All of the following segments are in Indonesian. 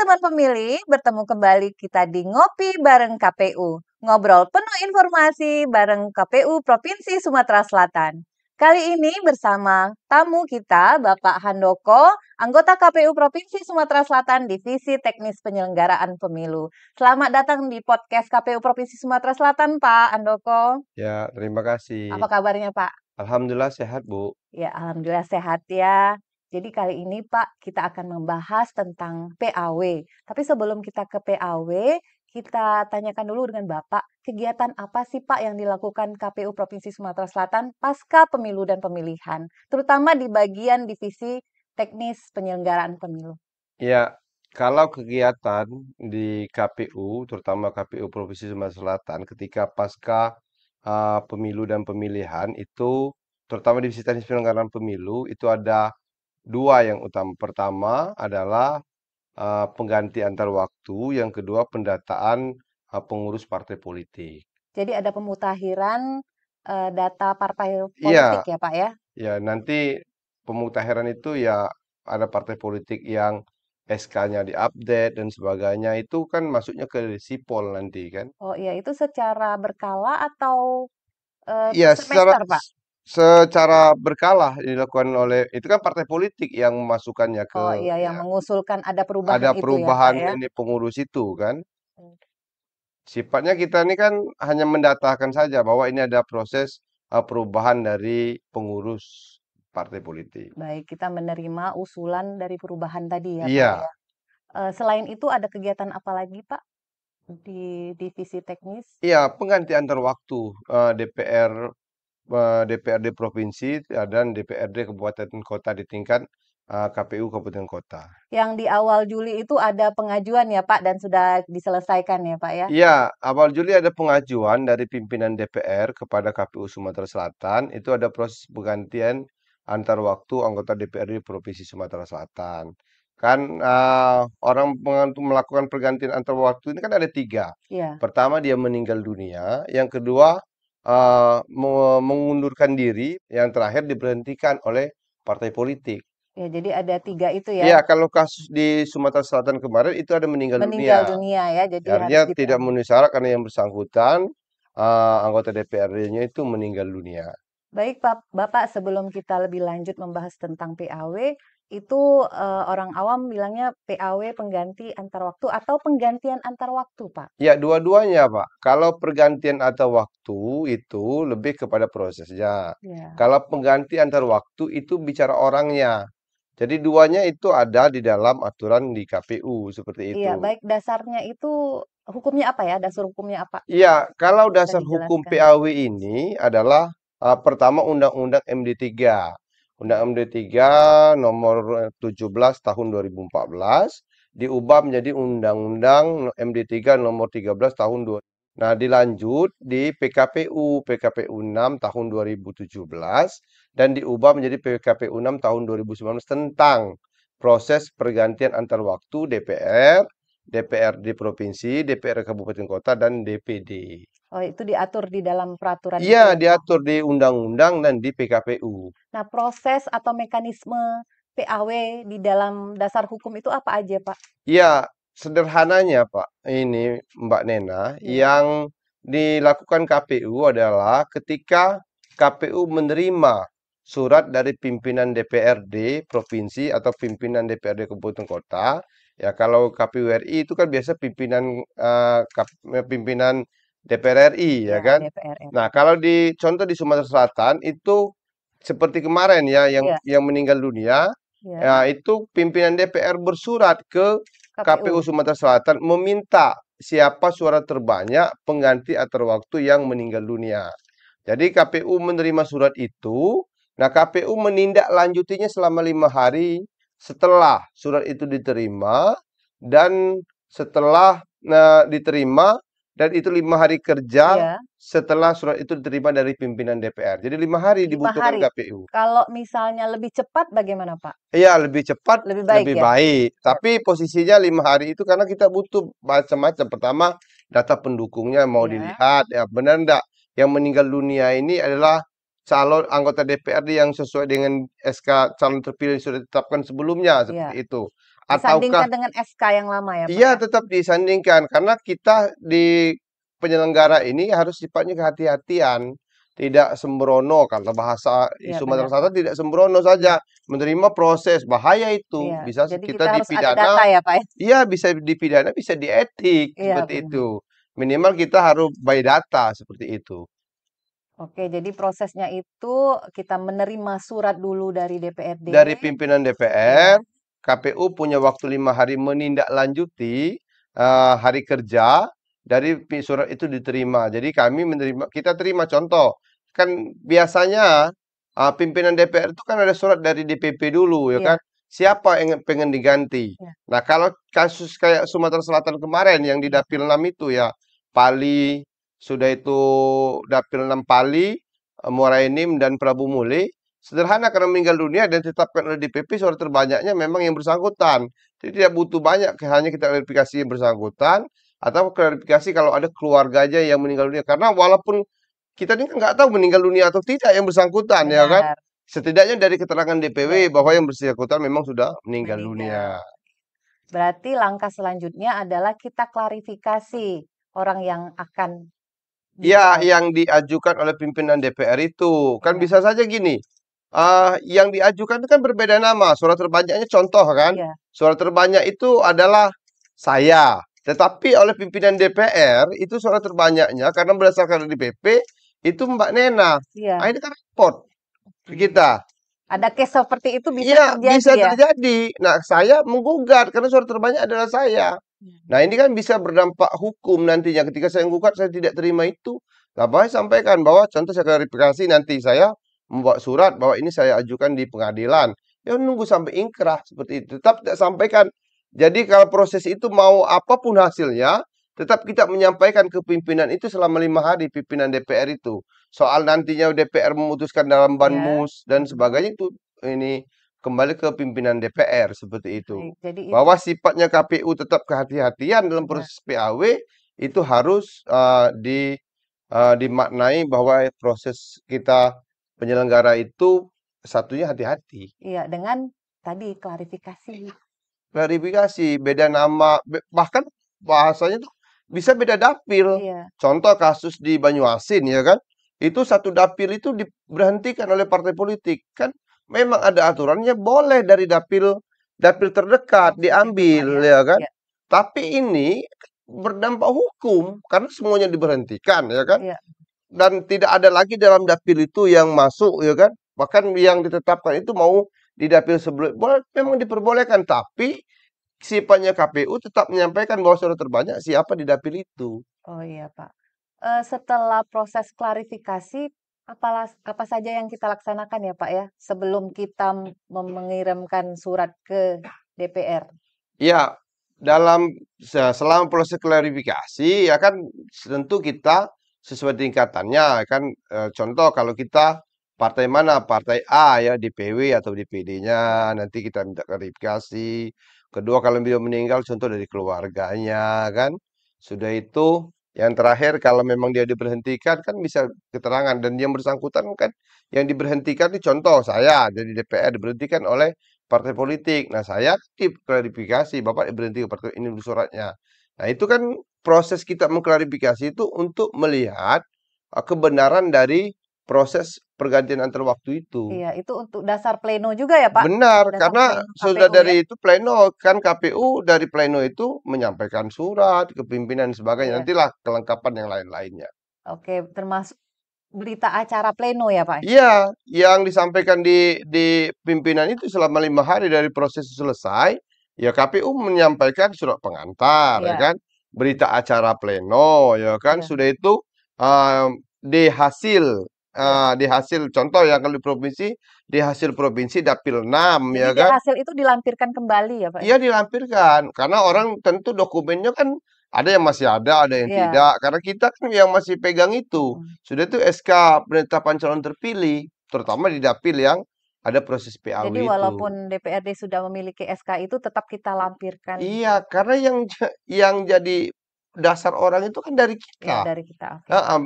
teman pemilih, bertemu kembali kita di Ngopi bareng KPU. Ngobrol penuh informasi bareng KPU Provinsi Sumatera Selatan. Kali ini bersama tamu kita, Bapak Handoko, anggota KPU Provinsi Sumatera Selatan, Divisi Teknis Penyelenggaraan Pemilu. Selamat datang di podcast KPU Provinsi Sumatera Selatan, Pak Handoko. Ya, terima kasih. Apa kabarnya, Pak? Alhamdulillah sehat, Bu. Ya, alhamdulillah sehat ya. Jadi kali ini Pak, kita akan membahas tentang PAW. Tapi sebelum kita ke PAW, kita tanyakan dulu dengan Bapak, kegiatan apa sih Pak yang dilakukan KPU Provinsi Sumatera Selatan pasca pemilu dan pemilihan, terutama di bagian divisi teknis penyelenggaraan pemilu? Ya, kalau kegiatan di KPU, terutama KPU Provinsi Sumatera Selatan, ketika pasca pemilu dan pemilihan itu, terutama di sisi teknis penyelenggaraan pemilu, itu ada dua yang utama. Pertama adalah pengganti antar waktu, yang kedua pendataan pengurus partai politik. Jadi ada pemutakhiran data partai politik Iya, ya Pak ya? ya nanti pemutahiran itu ya ada partai politik yang SK-nya diupdate dan sebagainya itu kan masuknya ke sipol nanti kan. Oh iya, itu secara berkala atau per Iya, semester Pak? secara berkala dilakukan oleh itu kan partai politik yang memasukkannya ke Oh iya, yang ya mengusulkan ada perubahan ada itu ya Pak perubahan ya? ini pengurus itu kan. Hmm. Sifatnya kita ini kan hanya mendatakan saja bahwa ini ada proses perubahan dari pengurus partai politik. Baik, kita menerima usulan dari perubahan tadi ya Pak Iya. ya. Selain itu ada kegiatan apa lagi Pak di divisi teknis? Iya, pengganti antar waktu DPRD provinsi dan DPRD kabupaten kota di tingkat KPU kabupaten kota. Yang di awal Juli itu ada pengajuan ya Pak dan sudah diselesaikan ya Pak ya? Iya, awal Juli ada pengajuan dari pimpinan DPR kepada KPU Sumatera Selatan. Itu ada proses penggantian antar waktu anggota DPRD Provinsi Sumatera Selatan. Kan orang melakukan pergantian antar waktu ini kan ada tiga. Iya. Pertama dia meninggal dunia, yang kedua mengundurkan diri, yang terakhir diberhentikan oleh partai politik. Ya, jadi ada 3 itu ya, Iya, kalau kasus di Sumatera Selatan kemarin itu ada meninggal meninggal dunia. dunia ya, jadi Ya, harus artinya tidak diberhentikan. memenuhi syarat karena yang bersangkutan anggota DPRD-nya itu meninggal dunia. Baik Pak, Bapak sebelum kita lebih lanjut membahas tentang PAW, itu orang awam bilangnya PAW pengganti antar waktu atau penggantian antar waktu, Pak? Ya, dua-duanya, Pak. Kalau pergantian antar waktu itu lebih kepada prosesnya. Ya. Kalau pengganti antar waktu itu bicara orangnya. Jadi duanya itu ada di dalam aturan di KPU seperti Iya, itu. baik dasarnya itu hukumnya apa ya? Dasar hukumnya apa? Iya, kalau Bisa dasar hukum dijelaskan. PAW ini adalah pertama Undang-Undang MD3. Undang Ya. MD3 nomor 17 tahun 2014 diubah menjadi Undang-Undang MD3 nomor 13 tahun 2000. Nah, dilanjut di PKPU 6 tahun 2017 dan diubah menjadi PKPU 6 tahun 2019 tentang proses pergantian antar waktu DPR, DPRD provinsi, DPR kabupaten kota, dan DPD. Oh, itu diatur di dalam peraturan itu Iya, ya, Pak? diatur di undang-undang dan di PKPU. Nah, proses atau mekanisme PAW di dalam dasar hukum itu apa aja, Pak? Iya, sederhananya Pak, ini Mbak Nena, Ya. yang dilakukan KPU adalah ketika KPU menerima surat dari pimpinan DPRD provinsi atau pimpinan DPRD kabupaten kota, ya kalau KPU RI itu kan biasa pimpinan pimpinan DPR RI ya Ya, kan. DPR Nah, RI. kalau di contoh di Sumatera Selatan itu seperti kemarin ya Iya, yang meninggal dunia. ya. Ya, itu pimpinan DPR bersurat ke KPU KPU. Sumatera Selatan meminta siapa suara terbanyak pengganti antar waktu yang meninggal dunia. Jadi KPU menerima surat itu, nah KPU menindaklanjutinya selama 5 hari setelah surat itu diterima dan setelah diterima dan itu 5 hari kerja Iya, setelah surat itu diterima dari pimpinan DPR. Jadi 5 hari 5 dibutuhkan hari. KPU. Kalau misalnya lebih cepat bagaimana, Pak? Iya, lebih cepat, Lebih baik lebih ya? baik. Ya, Tapi posisinya 5 hari itu karena kita butuh macam-macam. Pertama, data pendukungnya mau ya, dilihat, ya benar enggak yang meninggal dunia ini adalah calon anggota DPRD yang sesuai dengan SK calon terpilih sudah ditetapkan sebelumnya ya. seperti itu. ataukah Disandingkan dengan SK yang lama ya, Pak, iya ya? tetap disandingkan karena kita di penyelenggara ini harus sifatnya kehati-hatian, tidak sembrono kalau bahasa di Iya, Sumatera benar, Pak. Selatan tidak sembrono saja menerima proses, bahaya itu. Iya, Bisa jadi kita kita harus ada data dipidana, ya, Pak, ya? iya bisa dipidana, bisa dietik Iya, seperti benar. itu. Minimal kita harus by data seperti itu. Oke, jadi prosesnya itu kita menerima surat dulu dari DPRD. Dari pimpinan Iya, DPR, KPU punya waktu 5 hari menindaklanjuti hari kerja dari surat itu diterima. Jadi kami menerima, kita terima contoh. Kan biasanya pimpinan DPR itu kan ada surat dari DPP dulu ya iya, kan. Siapa yang pengen diganti? iya, Nah, kalau kasus kayak Sumatera Selatan kemarin yang di iya, Dapil 6 itu ya, Pali, sudah itu Dapil 6 Pali, Muara Enim dan Prabu Muli, sederhana karena meninggal dunia dan ditetapkan oleh DPP suara terbanyaknya memang yang bersangkutan. Jadi tidak butuh banyak, hanya kita klarifikasi yang bersangkutan atau klarifikasi kalau ada keluarganya yang meninggal dunia. Karena walaupun kita ini kan nggak tahu meninggal dunia atau tidak yang bersangkutan ya kan. benar. Setidaknya dari keterangan DPW Iya, bahwa yang bersangkutan memang sudah meninggal meninggal. dunia. Berarti langkah selanjutnya adalah kita klarifikasi orang yang akan Ya, di-PLT. yang diajukan oleh pimpinan DPR itu. Kan Iya, bisa saja gini, yang diajukan itu kan berbeda nama, suara terbanyaknya contoh kan, iya, suara terbanyak itu adalah saya. Tetapi oleh pimpinan DPR itu suara terbanyaknya karena berdasarkan DPP itu Mbak Nena. Ah, iya. ini kan repot ke Oke. kita. Ada case seperti itu bisa Iya, terjadi bisa ya? terjadi. Nah, saya menggugat karena suara terbanyak adalah saya. Hmm. Nah, ini kan bisa berdampak hukum nantinya ketika saya menggugat saya tidak terima itu. Nah, saya sampaikan bahwa contoh saya klarifikasi nanti saya membuat surat bahwa ini saya ajukan di pengadilan. Ya nunggu sampai ingkrah seperti itu. Tetap tidak sampaikan. Jadi kalau proses itu mau apapun hasilnya, tetap kita menyampaikan ke pimpinan itu selama 5 hari pimpinan DPR itu. Soal nantinya DPR memutuskan dalam Iya, Banmus dan betul. sebagainya itu ini kembali ke pimpinan DPR seperti itu. Baik, jadi itu Bahwa sifatnya KPU tetap kehati-hatian dalam benar. proses PAW itu harus dimaknai bahwa proses kita penyelenggara itu satunya hati-hati. Iya, dengan tadi klarifikasi. Klarifikasi, beda nama, bahkan bahasanya tuh bisa beda dapil. Iya, Contoh kasus di Banyuasin ya kan, itu satu dapil itu diberhentikan oleh partai politik. Kan memang ada aturannya boleh dari dapil dapil terdekat seperti itu, Pak, diambil ya. ya kan. Iya, Tapi ini berdampak hukum karena semuanya diberhentikan ya kan. iya, Dan tidak ada lagi dalam dapil itu yang masuk ya kan. Bahkan yang ditetapkan itu mau di dapil sebelum memang diperbolehkan tapi sifatnya KPU tetap menyampaikan bahwa suara terbanyak siapa di dapil itu. oh iya, Pak. Setelah proses klarifikasi, apa saja yang kita laksanakan ya, Pak, ya, sebelum kita mengirimkan surat ke DPR? Ya, dalam selama proses klarifikasi ya kan tentu kita sesuai tingkatannya kan contoh kalau kita partai mana partai A ya DPW atau DPD-nya Iya, nanti kita minta klarifikasi. Kedua kalau beliau meninggal contoh dari keluarganya kan. Sudah itu yang terakhir kalau memang dia diberhentikan kan bisa keterangan dan yang bersangkutan kan yang diberhentikan itu contoh saya jadi DPR diberhentikan oleh partai politik. Nah, saya klarifikasi, Bapak berhenti ke partai ini dulu suratnya. Nah, itu kan proses kita mengklarifikasi itu untuk melihat kebenaran dari proses pergantian antar waktu itu. iya, itu untuk dasar pleno juga ya, Pak? Benar, Dasar karena pleno sudah KPU ya? dari itu pleno kan KPU dari pleno itu menyampaikan surat ke pimpinan dan sebagainya. Iya, Nantilah kelengkapan yang lain-lainnya. oke, termasuk berita acara pleno ya, Pak? Iya, yang disampaikan di pimpinan itu selama 5 hari dari proses selesai, ya KPU menyampaikan surat pengantar, ya Iya, kan, berita acara pleno, ya kan, iya, sudah itu di hasil iya. di hasil contoh yang kalau di provinsi, di hasil provinsi dapil 6, Jadi ya di kan, hasil itu dilampirkan kembali ya, Pak, ya? iya dilampirkan, karena orang tentu dokumennya kan ada yang masih ada yang Iya, tidak. Karena kita kan yang masih pegang itu. mhm. Sudah itu SK penetapan calon terpilih, terutama di dapil yang ada proses PAW Jadi itu. walaupun DPRD sudah memiliki SK itu tetap kita lampirkan Iya, karena yang jadi dasar orang itu kan dari ya kita. dari kita, oke. Heeh,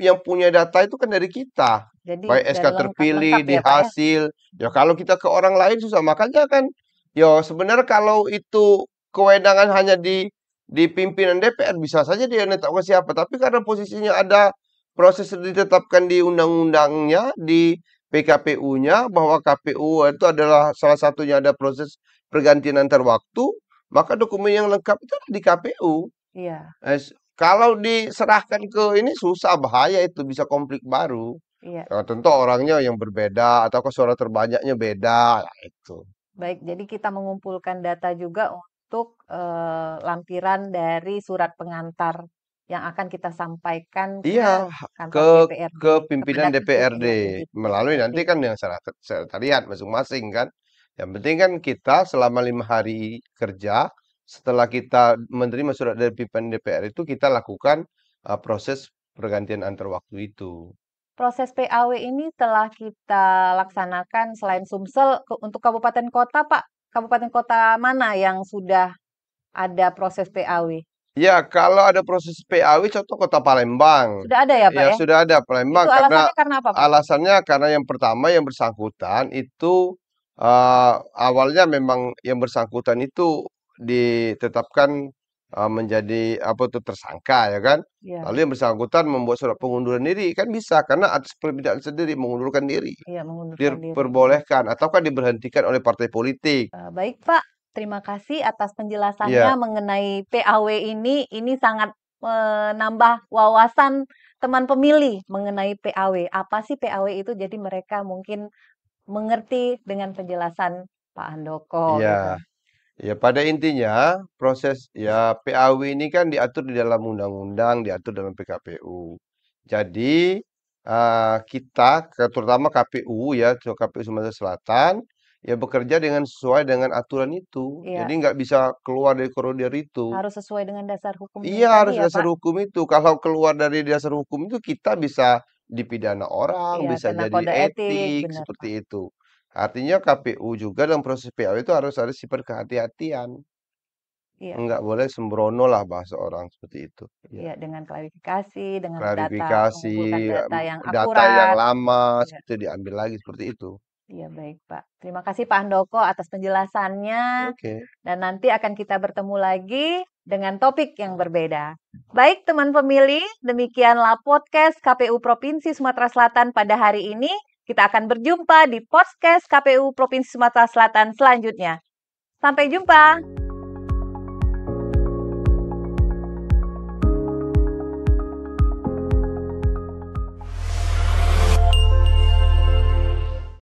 yang punya data itu kan dari kita. Jadi Baik SK dari lengkap terpilih, lengkap di ya, Pak, ya? hasil. Ya kalau kita ke orang lain susah. Makanya kan Yo, sebenarnya kalau itu kewenangan hanya di pimpinan DPR bisa saja dia menetapkan siapa. Tapi karena posisinya ada proses ditetapkan di undang-undangnya, di PKPU-nya bahwa KPU itu adalah salah satunya ada proses pergantian antar waktu, maka dokumen yang lengkap itu ada di KPU. Iya, Kalau diserahkan ke ini susah, bahaya itu bisa konflik baru. iya. Ya, tentu orangnya yang berbeda atau suara terbanyaknya beda, ya itu. Baik, jadi kita mengumpulkan data juga untuk lampiran dari surat pengantar yang akan kita sampaikan ke Iya, kantor ke DPRD, ke kepada pimpinan ketua DPRD ya, melalui DPRD. nanti kan yang sekretariat masing-masing kan. Yang penting kan kita selama 5 hari kerja setelah kita menerima surat dari pimpinan DPR itu kita lakukan proses pergantian antar waktu itu. Proses PAW ini telah kita laksanakan selain Sumsel untuk kabupaten kota, Pak. Kabupaten kota mana yang sudah ada proses PAW? Ya, kalau ada proses PAW contoh Kota Palembang. Sudah ada ya, Pak Ya ya? sudah ada Itu Palembang karena alasannya karena apa, Pak? alasannya karena yang pertama yang bersangkutan itu awalnya memang yang bersangkutan itu ditetapkan menjadi apa tuh tersangka ya kan. Iya, Lalu yang bersangkutan membuat surat pengunduran diri kan bisa karena atas permintaan sendiri mengundurkan diri. iya mengundurkan diri. Diperbolehkan ataukah diberhentikan oleh partai politik. Baik, Pak. Terima kasih atas penjelasannya Iya, mengenai PAW ini. Ini sangat menambah wawasan teman pemilih mengenai PAW. Apa sih PAW itu? Jadi mereka mungkin mengerti dengan penjelasan Pak Handoko gitu. iya. Ya, pada intinya proses ya PAW ini kan diatur di dalam undang-undang, diatur dalam PKPU. Jadi kita, terutama KPU ya, KPU Sumatera Selatan, ya bekerja dengan sesuai dengan aturan itu. Jadi Iya, nggak bisa keluar dari koridor itu. harus sesuai dengan dasar hukumnya Iya tadi harus ya, dasar Pak? hukum itu. Kalau keluar dari dasar hukum itu kita bisa dipidana orang, Iya, bisa kena jadi kode etik, etik benar, seperti Pak. itu. Artinya KPU juga dalam proses PAW itu harus ada sifat kehati-hatian. Iya, Enggak boleh sembrono lah bahasa orang seperti itu. Iya. iya dengan klarifikasi, dengan data, Klarifikasi, mengumpulkan data yang data yang akurat. lama Iya. seperti diambil lagi seperti itu. Iya, baik, Pak. Terima kasih Pak Handoko atas penjelasannya Oke. dan nanti akan kita bertemu lagi dengan topik yang berbeda. Baik, teman pemilih, demikianlah podcast KPU Provinsi Sumatera Selatan pada hari ini. Kita akan berjumpa di podcast KPU Provinsi Sumatera Selatan selanjutnya. Sampai jumpa.